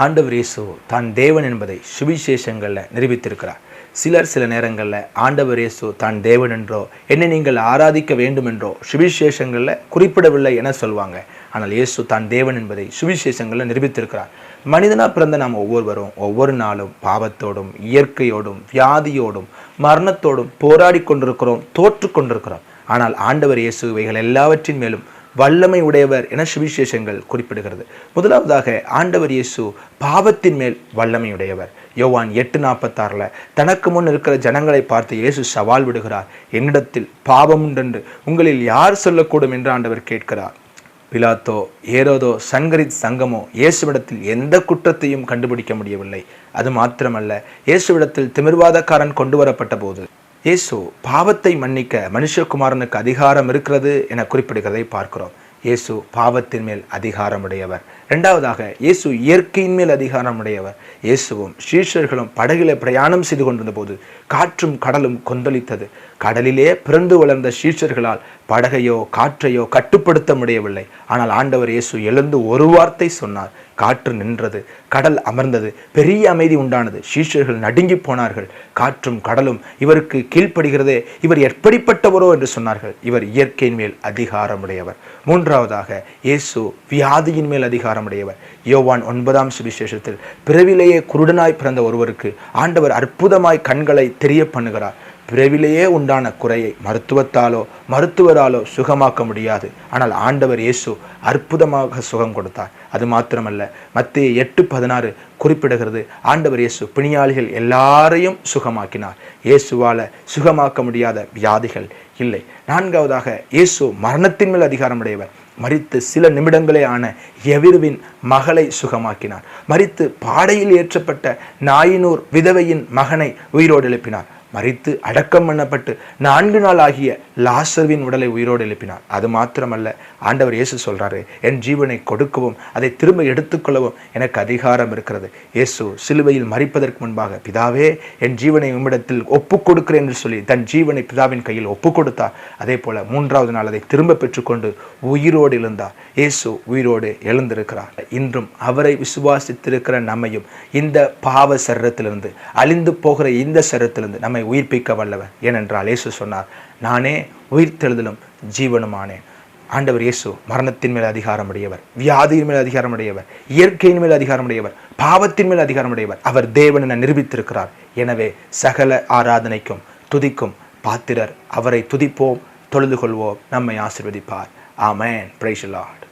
ஆண்டவர் இயேசு தான் தேவன் என்பதை சுவிசேஷங்களில் நிரூபித்திருக்கிறார். சில நேரங்களில் ஆண்டவர் இயேசு தான் தேவன் என்றோ என்னை நீங்கள் ஆராதிக்க வேண்டும் என்றோ சுவிசேஷங்களில் குறிப்பிடவில்லை என சொல்வாங்க. ஆனால் இயேசு தான் தேவன் என்பதை சுவிசேஷங்களில் நிரூபித்திருக்கிறார். மனிதனாக பிறந்த நாம் ஒவ்வொருவரும் ஒவ்வொரு நாளும் பாவத்தோடும் இயற்கையோடும் வியாதியோடும் மரணத்தோடும் போராடி கொண்டிருக்கிறோம், தோற்று கொண்டிருக்கிறோம். ஆனால் ஆண்டவர் இயேசு இவைகள் எல்லாவற்றின் மேலும் வல்லமை உடையவர் என சுவிசேஷங்கள் குறிப்பிடுகிறது. முதலாவதாக ஆண்டவர் இயேசு பாவத்தின் மேல் வல்லமை உடையவர். யோவான் 8:46 தனக்கு முன் இருக்கிற ஜனங்களை பார்த்து இயேசு சவால் விடுகிறார். என்னிடத்தில் பாவம் உண்டென்று உங்களில் யார் சொல்லக்கூடும் என்று ஆண்டவர் கேட்கிறார். பிலாத்தோ, ஏரோதோ, சங்கரித் சங்கமோ இயேசுவிடத்தில் எந்த குற்றத்தையும் கண்டுபிடிக்க முடியவில்லை. அது மாத்திரமல்ல, இயேசுவிடத்தில் திமிர்வாதக்காரன் கொண்டு வரப்பட்ட போது இயேசு பாவத்தை மன்னிக்க மனுஷகுமாரனுக்கு அதிகாரம் இருக்கிறது என குறிப்பிடுகிறதை பார்க்கிறோம். இயேசு பாவத்தின் மேல் அதிகாரமுடையவர். இரண்டாவதாக, இயேசு இயற்கையின் மேல் அதிகாரமுடையவர். இயேசுவும் சீஷர்களும் படகிலே பிரயாணம் செய்து கொண்டிருந்த போது காற்றும் கடலும் கொந்தளித்தது. கடலிலே பிறந்து வளர்ந்த சீஷர்களால் படகையோ காற்றையோ கட்டுப்படுத்த முடியவில்லை. ஆனால் ஆண்டவர் இயேசு எழுந்து ஒரு வார்த்தை சொன்னார். காற்று நின்றது, கடல் அமர்ந்தது, பெரிய அமைதி உண்டானது. சீஷர்கள் நடுங்கி போனார்கள். காற்றும் கடலும் இவருக்கு கீழ்ப்படுகிறதே, இவர் எப்படிப்பட்டவரோ என்று சொன்னார்கள். இவர் இயற்கையின் மேல் அதிகாரமுடையவர். மூன்றாவதாக, இயேசு வியாதியின் மேல் அதிகாரமுடையவர். யோவான் 9 சுவிசேஷத்தில் பிறவிலேயே குருடனாய் பிறந்த ஒருவருக்கு ஆண்டவர் அற்புதமாய் கண்களை தெரிய பண்ணுகிறார். பிறவிலேயே உண்டான குறையை மருத்துவராலோ சுகமாக்க முடியாது. ஆனால் ஆண்டவர் இயேசு அற்புதமாக சுகம் கொடுத்தார். அது மாத்திரமல்ல, மத்தேயு 8:16 குறிப்பிடுகிறது, ஆண்டவர் இயேசு பிணியாளிகள் எல்லாரையும் சுகமாக்கினார். இயேசுவால சுகமாக்க முடியாத வியாதிகள் இல்லை. நான்காவதாக, இயேசு மரணத்தின் மேல் அதிகாரமுடையவர். மரித்து சில நிமிடங்களே ஆன எவிருவின் மகளை சுகமாக்கினார். மரித்து பாடையில் ஏற்றப்பட்ட நாயினூர் விதவையின் மகனை உயிரோடு எழுப்பினார். மரித்து அடக்கம் பண்ணப்பட்டு 4 நாள் ஆகிய லாசர்வின் உடலை உயிரோடு எழுப்பினார். அது மாத்திரமல்ல, ஆண்டவர் இயேசு சொல்றாரு, என் ஜீவனை கொடுக்கவும் அதை திரும்ப எடுத்துக்கொள்ளவும் எனக்கு அதிகாரம் இருக்கிறது. இயேசு சிலுவையில் மரிப்பதற்கு முன்பாக, பிதாவே என் ஜீவனை உம்மிடத்தில் ஒப்புக் கொடுக்கிறேன் என்று சொல்லி தன் ஜீவனை பிதாவின் கையில் ஒப்புக் கொடுத்தார். அதே போல 3வது நாள் அதை திரும்ப பெற்றுக்கொண்டு உயிரோடு எழுந்தார். இயேசு உயிரோடு எழுந்திருக்கிறார். இன்றும் அவரை விசுவாசித்திருக்கிற நம்மையும் இந்த பாவ சரீரத்திலிருந்து, அழிந்து போகிற இந்த சரீரத்திலிருந்து நம்மை உயிர்ப்பிக்க வல்லவர். ஏனென்றால் இயேசு சொன்னார், நானே உயிர்த்தெழுதலும் ஜீவனுமானேன். ஆண்டவர் இயேசு மரணத்தின் மேல் அதிகாரமுடையவர், வியாதியின் மேல் அதிகாரமுடையவர், இயற்கையின் மேல் அதிகாரமுடையவர், பாவத்தின் மேல் அதிகாரமுடையவர். அவர் தேவன் என நிரூபித்திருக்கிறார். எனவே சகல ஆராதனைக்கும் துதிக்கும் பாத்திரர். அவரை துதிப்போம், தொழுது கொள்வோம். நம்மை ஆசீர்வதிப்பார். ஆமென். Praise the Lord.